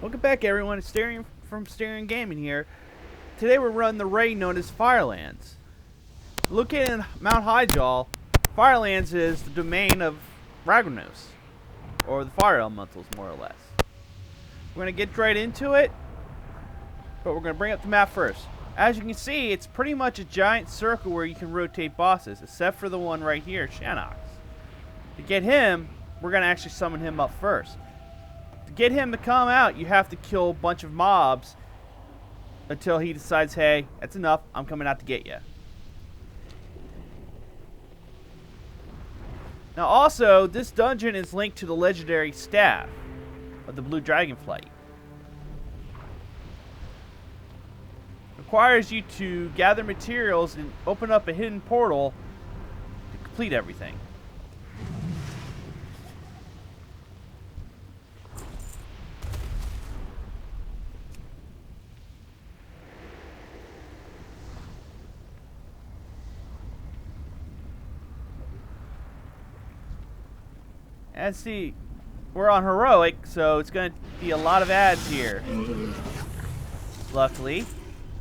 Welcome back, everyone. It's Stereo Gaming here. Today we're running the raid known as Firelands. Located in Mount Highjaw, Firelands is the domain of Ragnaros, or the Fire Elementals, more or less. We're going to get right into it, but we're going to bring up the map first. As you can see, it's pretty much a giant circle where you can rotate bosses, except for the one right here, Shannox. To get him, we're going to actually summon him up first. To get him to come out, you have to kill a bunch of mobs until he decides, hey, that's enough, I'm coming out to get you. Now also, this dungeon is linked to the legendary staff of the Blue Dragonflight. Requires you to gather materials and open up a hidden portal to complete everything. And see, we're on heroic, so it's going to be a lot of ads here. Luckily,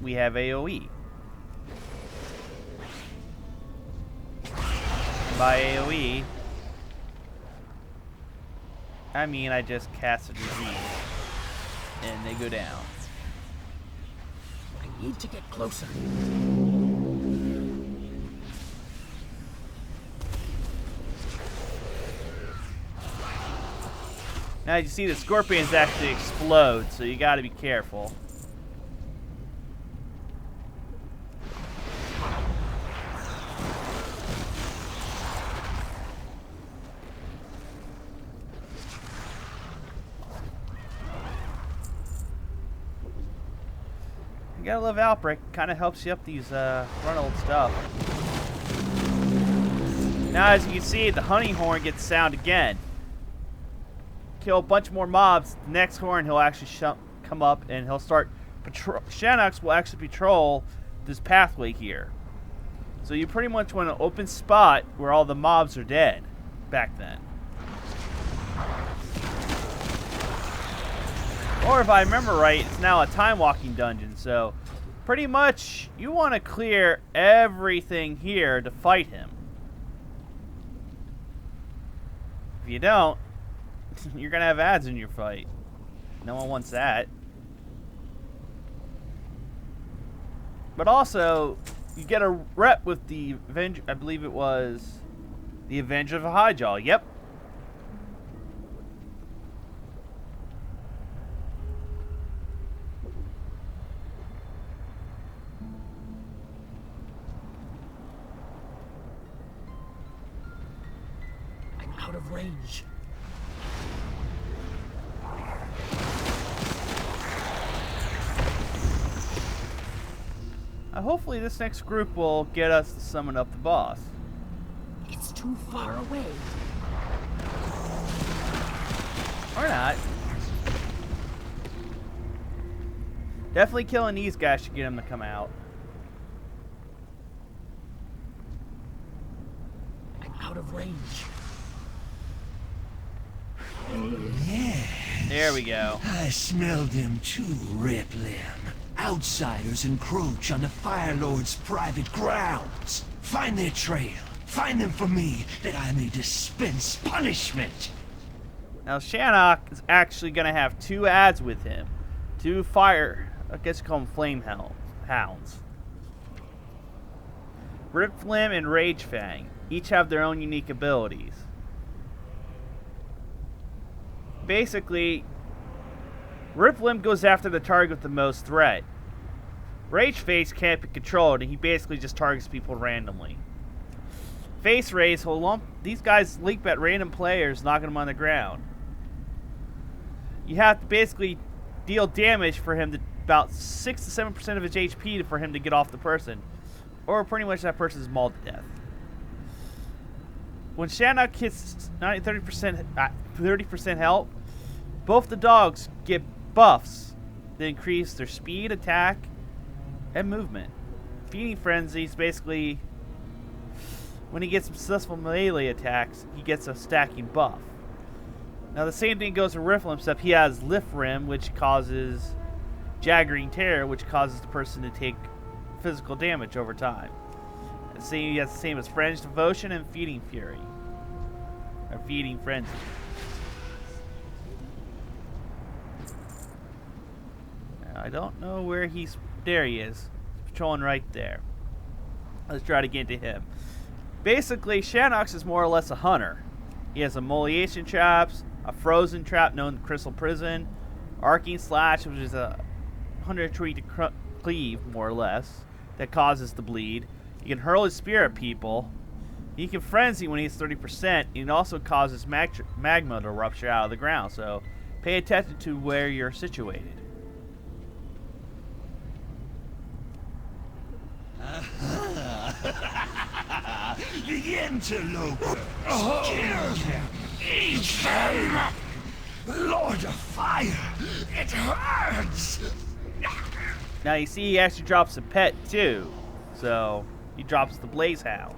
we have AoE. By AoE, I mean I just cast a disease, and they go down. I need to get closer. Now you see the scorpions actually explode, so you gotta be careful. You gotta love Outbreak, kinda helps you up these run old stuff. Now as you can see, the hunting horn gets sound again. Kill a bunch more mobs, the next horn he'll actually come up and he'll start patrol. Shannox will actually patrol this pathway here. So you pretty much want an open spot where all the mobs are dead back then. Or if I remember right, it's now a time walking dungeon, so pretty much you want to clear everything here to fight him. If you don't, you're gonna have ads in your fight. No one wants that. But also, you get a rep with the Avenger. I believe it was the Avenger of Highjaw. Yep. I'm out of range. Hopefully this next group will get us to summon up the boss. It's too far away. Or not. Definitely killing these guys should get them to come out. I'm out of range. Yes. There we go. I smelled them too, Riplim. Outsiders encroach on the Fire Lord's private grounds. Find their trail. Find them for me, that I may dispense punishment. Now Shannox is actually going to have two ads with him. Two fire, I guess you call them flame hounds. Riplim and Rage Fang each have their own unique abilities. Basically, Riplim goes after the target with the most threat. Rage Face can't be controlled, and he basically just targets people randomly. Face Rays will lump these guys leap at random players, knocking them on the ground. You have to basically deal damage for him to about 6 to 7% of his HP for him to get off the person, or pretty much that person is mauled to death. When Shannox hits 30% health, both the dogs get buffs that increase their speed, attack, and movement. Feeding Frenzy's basically, when he gets successful melee attacks, he gets a stacking buff. Now the same thing goes for Rifflim, except he has Lift Rim, which causes Jaggering Terror, which causes the person to take physical damage over time. He has the same as French Devotion and Feeding Fury. Or Feeding Frenzy. Now, I don't know where he's... There he is. He's patrolling right there. Let's try to get to him. Basically, Shanox is more or less a hunter. He has Immolation Traps, a Frozen Trap known as Crystal Prison, Arcing Slash, which is a 100 tree to cleave, more or less, that causes the bleed. He can hurl his spear at people. He can frenzy when he's 30%, and it also causes magma to rupture out of the ground, so pay attention to where you're situated. The interloper! Kill them! Eat them! Lord of Fire! It hurts! Now you see he actually drops a pet too, so he drops the Blaze Hound.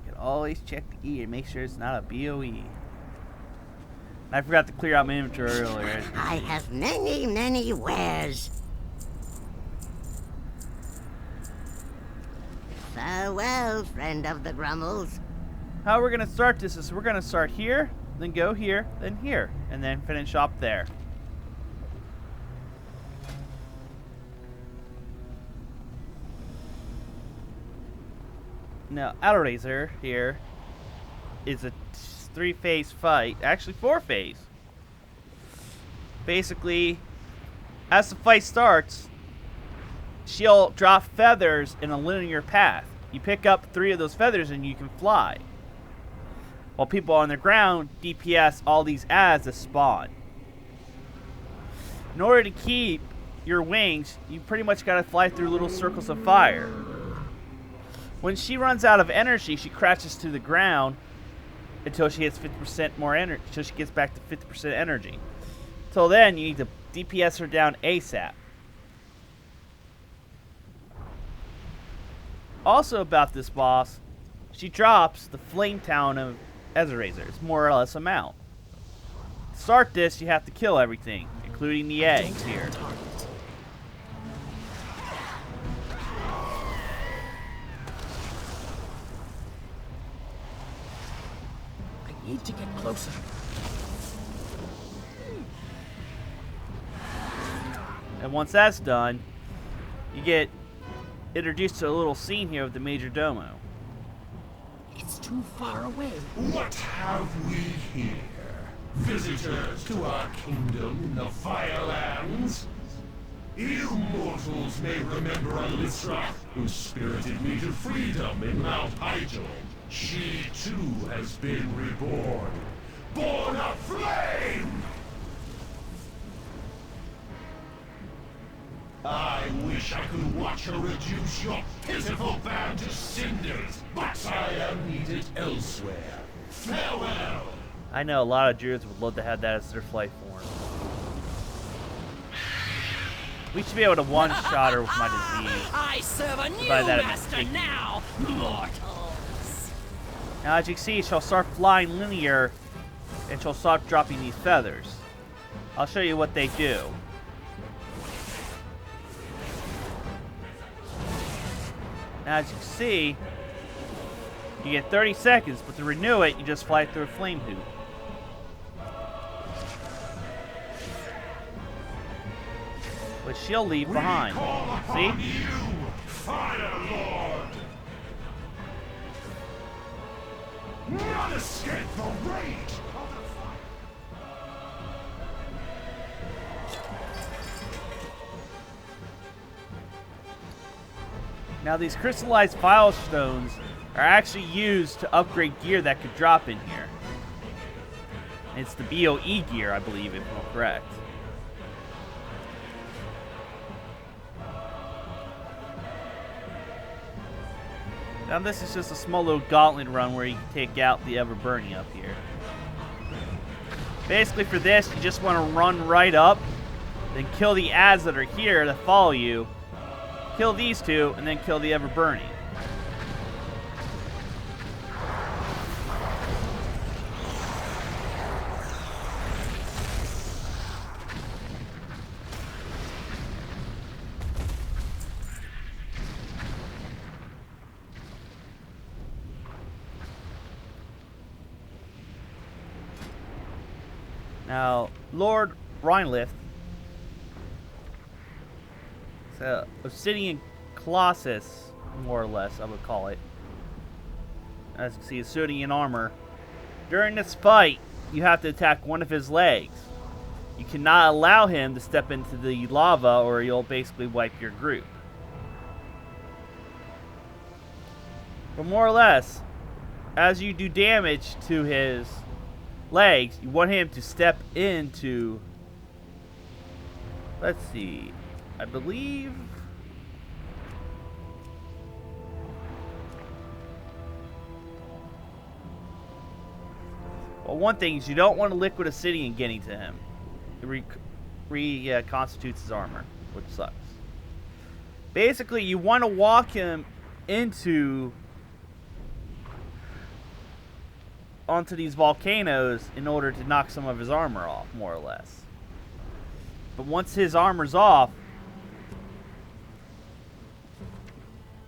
You can always check the E and make sure it's not a BOE. And I forgot to clear out my inventory earlier. I have many, many wares. Farewell, friend of the Grummels. How we're gonna start this is we're gonna start here, then go here, then here, and then finish up there. Now, Outraiser here is a 3-phase fight, actually 4-phase. Basically, as the fight starts, she'll drop feathers in a linear path. You pick up 3 of those feathers and you can fly. While people on the ground DPS all these ads that spawn. In order to keep your wings, you pretty much gotta fly through little circles of fire. When she runs out of energy, she crashes to the ground until she hits 50% more energy, until she gets back to 50% energy. Till then, you need to DPS her down ASAP. Also about this boss, she drops the Flame Town of Ezeraiser. It's more or less a mount. To start this, you have to kill everything, including the eggs here. I need to get closer. And once that's done, you get introduced to a little scene here with the Major Domo. It's too far away. What have we here? Visitors to our kingdom in the Firelands? You mortals may remember Alyssa, who spirited me to freedom in Mount Hyjal. She too has been reborn. Born of flame! I wish I could watch her reduce your pitiful band to cinders, but I am needed elsewhere. Farewell! I know a lot of druids would love to have that as their flight form. We should be able to one-shot her with my disease. I serve a new By that, master now, mortals. Now, as you can see, she'll start flying linear, and she'll start dropping these feathers. I'll show you what they do. Now, as you can see, you get 30 seconds, but to renew it, you just fly through a flame hoop. Which she'll leave behind. See? You, Fire Lord! None escape the rage of the fire! Now, these crystallized file stones are actually used to upgrade gear that could drop in here. And it's the BOE gear, I believe, if I'm correct. Now, this is just a small little gauntlet run where you can take out the Ever-Burning up here. Basically, for this, you just want to run right up, then kill the ads that are here that follow you, kill these two, and then kill the Ever-Burning. Now, Lord Rhinelith, so Obsidian Colossus, more or less, I would call it. As you can see, he's suiting in armor. During this fight, you have to attack one of his legs. You cannot allow him to step into the lava or you'll basically wipe your group. But more or less, as you do damage to his legs, you want him to step into, let's see, I believe, well, one thing is you don't want a liquid obsidian getting to him. It reconstitutes his armor, which sucks. Basically, you want to walk him onto these volcanoes in order to knock some of his armor off, more or less. But once his armor's off,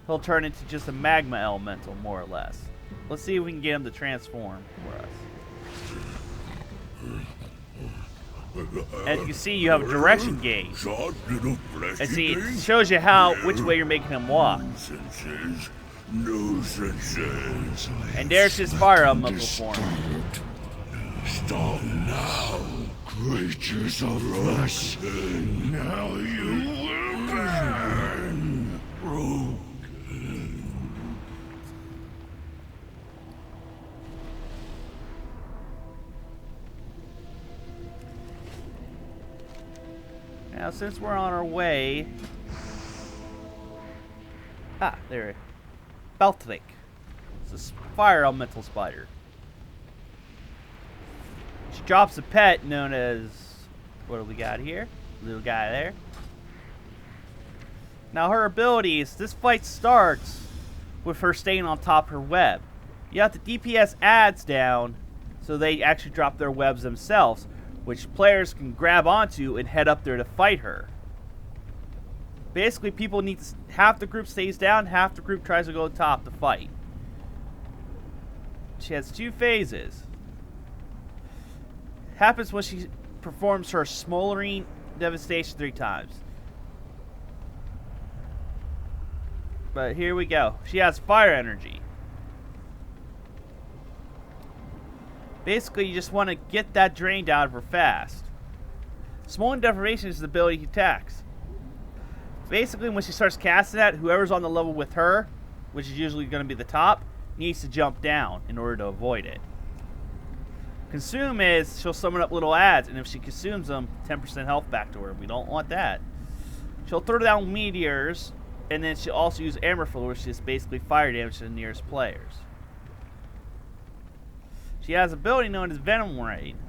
he'll turn into just a magma elemental, more or less. Let's see if we can get him to transform for us. As you can see, you have a direction gauge. And see, it shows you which way you're making him walk. Nuisances. And there's his fire elemental form. Stop now, creatures of flesh. Now you will burn. Now, since we're on our way... Ah, there. Belthic. It's a fire elemental spider. She drops a pet known as... What do we got here? Little guy there. Now, her abilities... This fight starts with her staying on top of her web. You have the DPS adds down, so they actually drop their webs themselves, which players can grab onto and head up there to fight her. Basically, people need to... Half the group stays down, half the group tries to go top to fight. She has 2 phases. Happens when she performs her smoldering devastation 3 times. But here we go. She has fire energy. Basically, you just want to get that drained out of her fast. Smoldering devastation is the ability he attacks. Basically, when she starts casting that, whoever's on the level with her, which is usually going to be the top, needs to jump down in order to avoid it. Consume is she'll summon up little adds, and if she consumes them, 10% health back to her. We don't want that. She'll throw down meteors, and then she'll also use Amberflow, which is basically fire damage to the nearest players. She has an ability known as Venom Rain.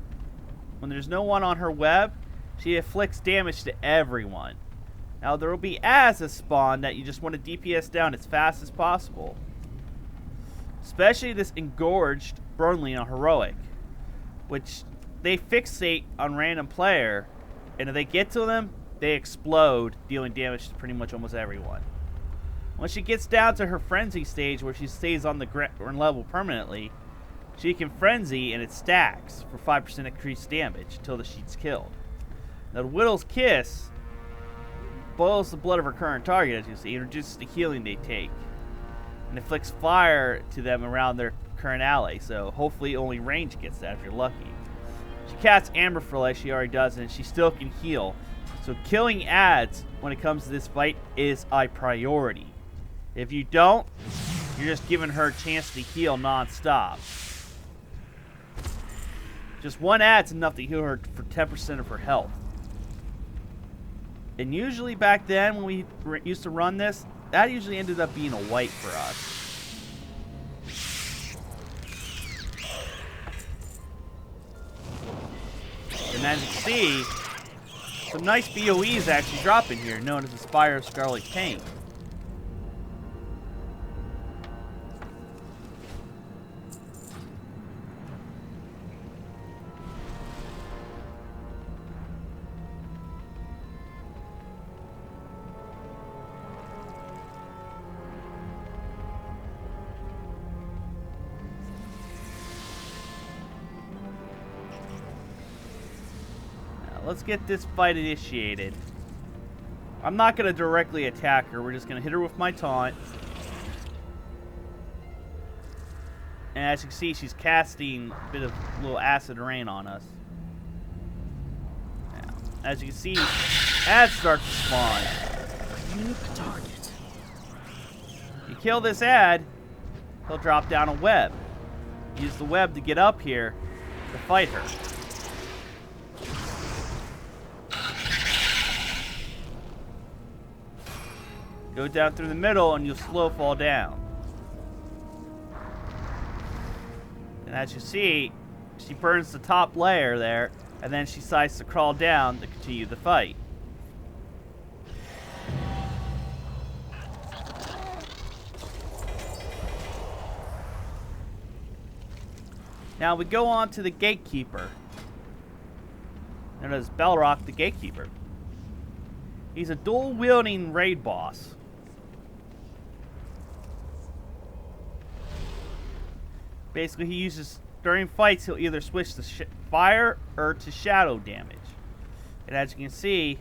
When there's no one on her web, she inflicts damage to everyone. Now, there will be adds that spawn that you just want to DPS down as fast as possible. Especially this Engorged Burnley on Heroic, which they fixate on random player, and if they get to them, they explode, dealing damage to pretty much almost everyone. When she gets down to her Frenzy stage, where she stays on the ground level permanently, she can Frenzy, and it stacks for 5% increased damage until the sheet's killed. Now, the Widow's Kiss boils the blood of her current target, as you see, and reduces the healing they take, and inflicts fire to them around their current ally, so hopefully only range gets that if you're lucky. She casts Amberflow like she already does, and she still can heal, so killing adds when it comes to this fight is a priority. If you don't, you're just giving her a chance to heal non-stop. Just one ad's enough to heal her for 10% of her health. And usually back then, when we used to run this, that usually ended up being a wipe for us. And as you can see, some nice BOEs actually drop in here, known as the Spire of Scarlet Pain. let's get this fight initiated. I'm not going to directly attack her. We're just going to hit her with my taunt. And as you can see, she's casting a bit of little acid rain on us. Now, as you can see, ads start to spawn. Unique target. You kill this ad, he'll drop down a web. Use the web to get up here to fight her. Go down through the middle and you'll slow fall down. And as you see, she burns the top layer there, and then she decides to crawl down to continue the fight. Now we go on to the Gatekeeper, known as Belrock the Gatekeeper. He's a dual-wielding raid boss. Basically, he uses, during fights, he'll either switch to fire or to shadow damage. And as you can see,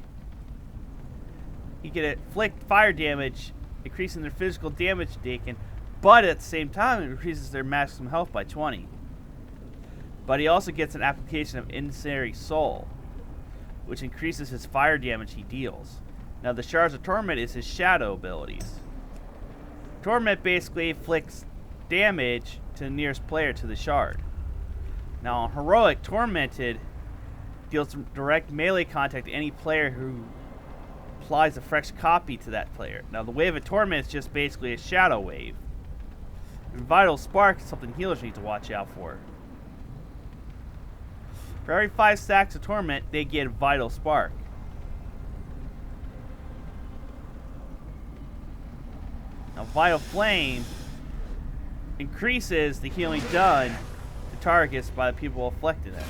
he can inflict fire damage, increasing their physical damage taken, but at the same time, it increases their maximum health by 20. But he also gets an application of Incendiary Soul, which increases his fire damage he deals. Now, the Shards of Torment is his shadow abilities. Torment basically inflicts damage to the nearest player to the shard. Now, on Heroic, Tormented deals direct melee contact to any player who applies a fresh copy to that player. Now, the Wave of Torment is just basically a shadow wave. And Vital Spark is something healers need to watch out for. For every 5 stacks of Torment, they get Vital Spark. Now, Vital Flame increases the healing done to targets by the people afflicted it.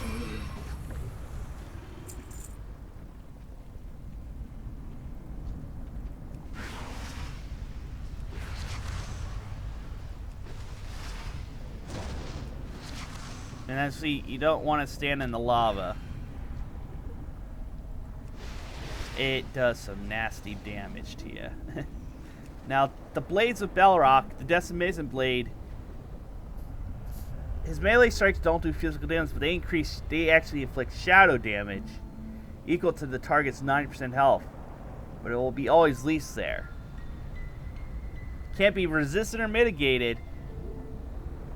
And then see, you don't want to stand in the lava. It does some nasty damage to you. Now, the Blades of Belrock, the Decimation Blade, his melee strikes don't do physical damage, but they actually inflict shadow damage equal to the target's 90% health. But it will be always least there. Can't be resisted or mitigated,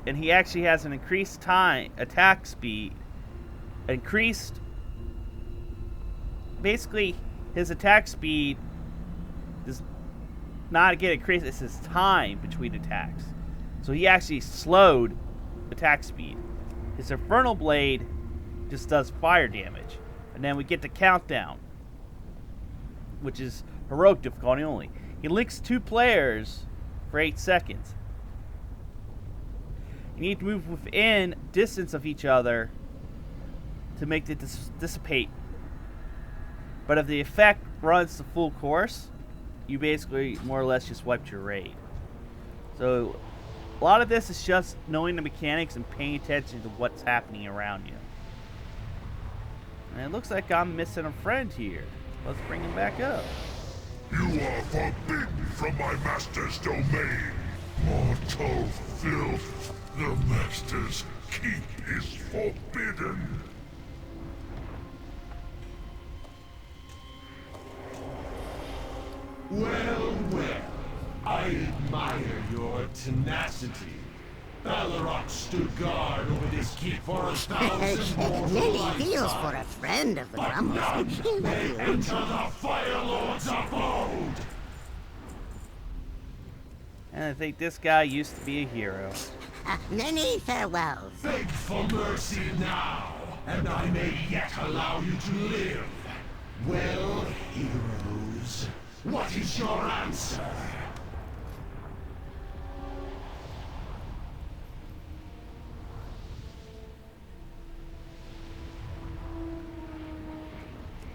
and he actually has an increased attack speed, basically his attack speed does not get increased, it's his time between attacks. So he actually slowed attack speed. His Infernal Blade just does fire damage. And then we get the countdown, which is heroic difficulty only. He links 2 players for 8 seconds. You need to move within distance of each other to make it dissipate. But if the effect runs the full course, you basically more or less just wiped your raid. So a lot of this is just knowing the mechanics and paying attention to what's happening around you. And it looks like I'm missing a friend here. Let's bring him back up. You are forbidden from my master's domain. Mortal filth. The master's keep is forbidden. Well, well, I admire your tenacity. Balrog stood guard over this keep for 1,000 mortal Many lifetimes. deals for a friend of the But Grumbles. none may enter the Firelord's abode. And I think this guy used to be a hero. Many farewells. Beg for mercy now, and I may yet allow you to live. Well, heroes, what is your answer?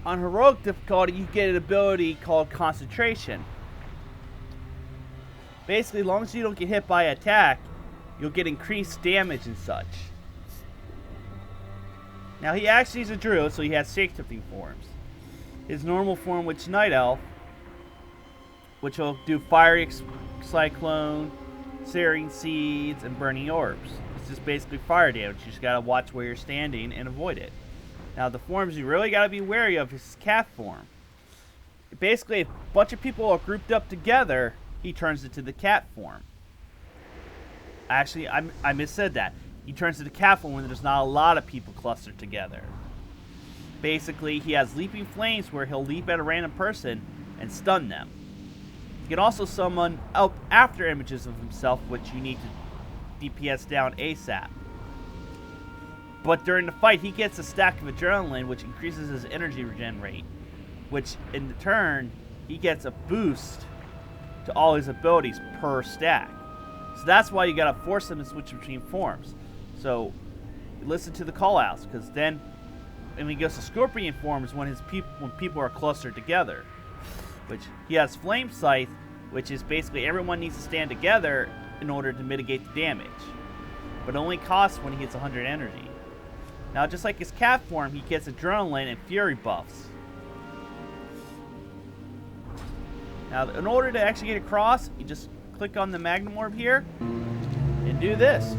On heroic difficulty, you get an ability called concentration. Basically, as long as you don't get hit by attack, you'll get increased damage and such. Now, he actually is a druid, so he has shapeshifting forms. His normal form, which is Night Elf, which will do Fiery Cyclone, Searing Seeds, and Burning Orbs. It's just basically fire damage. You just gotta watch where you're standing and avoid it. Now, the forms you really gotta be wary of is his cat form. Basically, if a bunch of people are grouped up together, he turns into the cat form. Actually, I missaid that. He turns into the cat form when there's not a lot of people clustered together. Basically, he has leaping flames where he'll leap at a random person and stun them. He can also summon up after images of himself, which you need to DPS down ASAP. But during the fight, he gets a stack of adrenaline, which increases his energy regen rate, which in turn, he gets a boost to all his abilities per stack. So that's why you gotta force him to switch between forms. So listen to the callouts, because then when he goes to Scorpion form is when people are clustered together. Which he has Flame Scythe, which is basically everyone needs to stand together in order to mitigate the damage. But it only costs when he hits 100 energy. Now, just like his cat form, he gets Adrenaline and Fury buffs. Now, in order to actually get across, you just click on the Magnum Orb here and do this.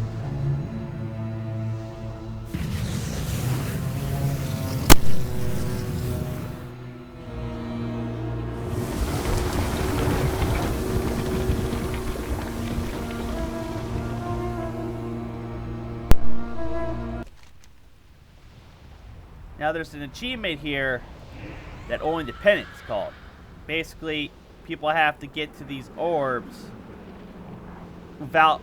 Now there's an achievement here that only the Pendant's called. Basically, people have to get to these orbs without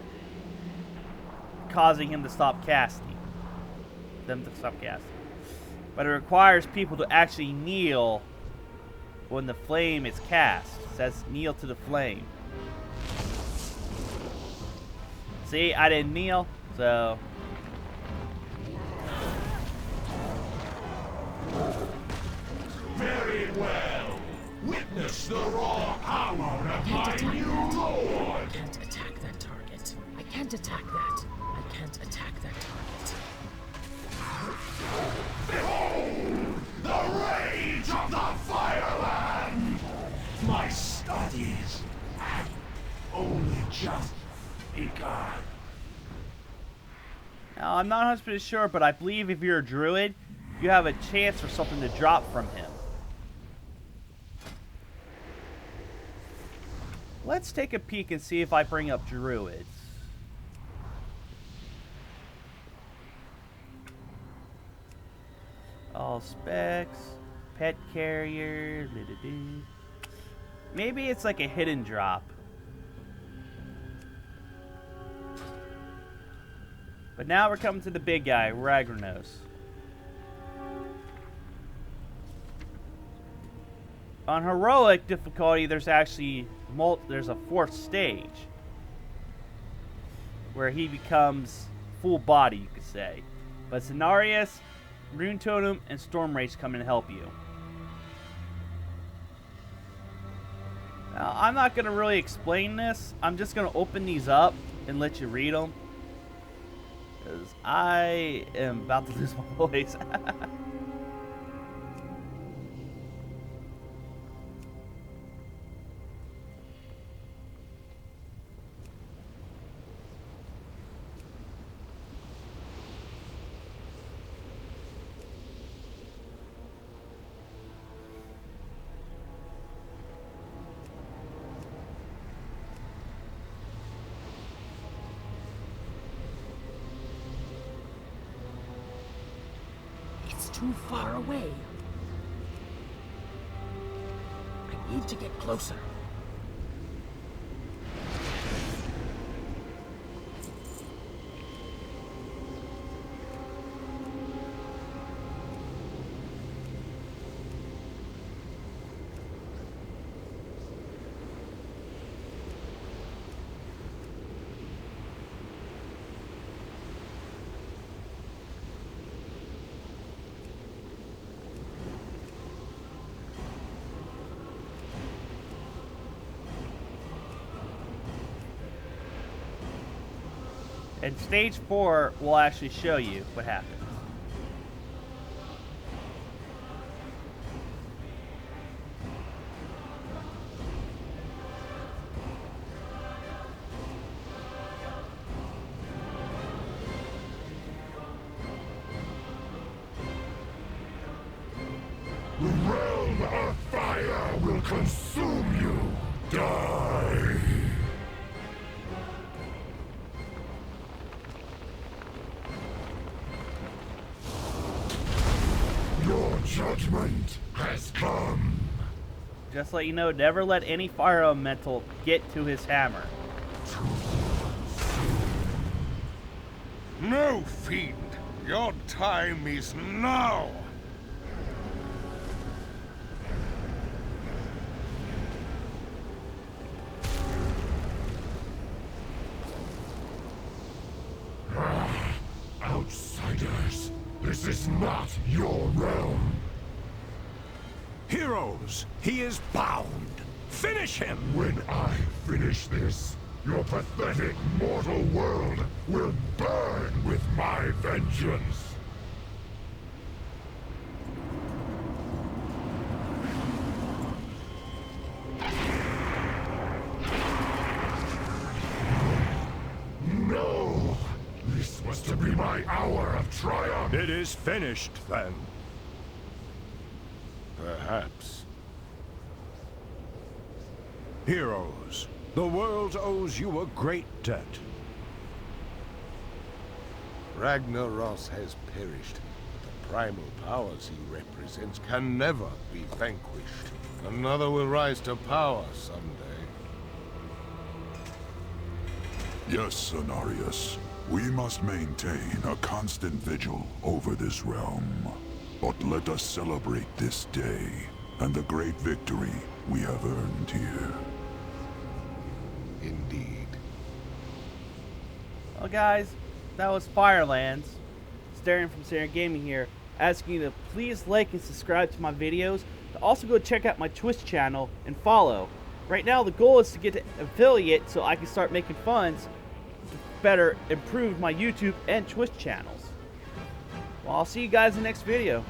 causing him to stop casting. But it requires people to actually kneel when the flame is cast. It says kneel to the flame. See, I didn't kneel, so... Very well. Witness the raw power of my new lord. I can't attack that target. I can't attack that. I can't attack that target. Behold, the rage of the Fireland. My studies have only just begun. Now, I'm not 100% sure, but I believe if you're a druid, you have a chance for something to drop from him. Let's take a peek and see if I bring up druids. All specs, pet carrier, maybe it's like a hidden drop. But now we're coming to the big guy, Ragnaros. On heroic difficulty, there's actually there's a fourth stage where he becomes full body, you could say. But Cenarius, Rune Totem, and Storm Rage come in to help you. Now, I'm not going to really explain this. I'm just going to open these up and let you read them. Because I am about to lose my voice. Too far away. I need to get closer. And stage 4 will actually show you what happens. The realm of fire will consume you. Die. Your judgment has come. Just to let you know, never let any fire elemental get to his hammer. No, fiend. Your time is now. Outsiders, this is not your realm. Heroes, he is bound. Finish him! When I finish this, your pathetic mortal world will burn with my vengeance. No! This was to be my hour of triumph. It is finished, then. Perhaps. Heroes, the world owes you a great debt. Ragnaros has perished. The primal powers he represents can never be vanquished. Another will rise to power someday. Yes, Cenarius. We must maintain a constant vigil over this realm. But let us celebrate this day and the great victory we have earned here. Indeed. Well, guys, that was Firelands. Staring from Staring Gaming here, asking you to please like and subscribe to my videos. To also go check out my Twitch channel and follow. Right now, the goal is to get to affiliate so I can start making funds to better improve my YouTube and Twitch channels. Well, I'll see you guys in the next video.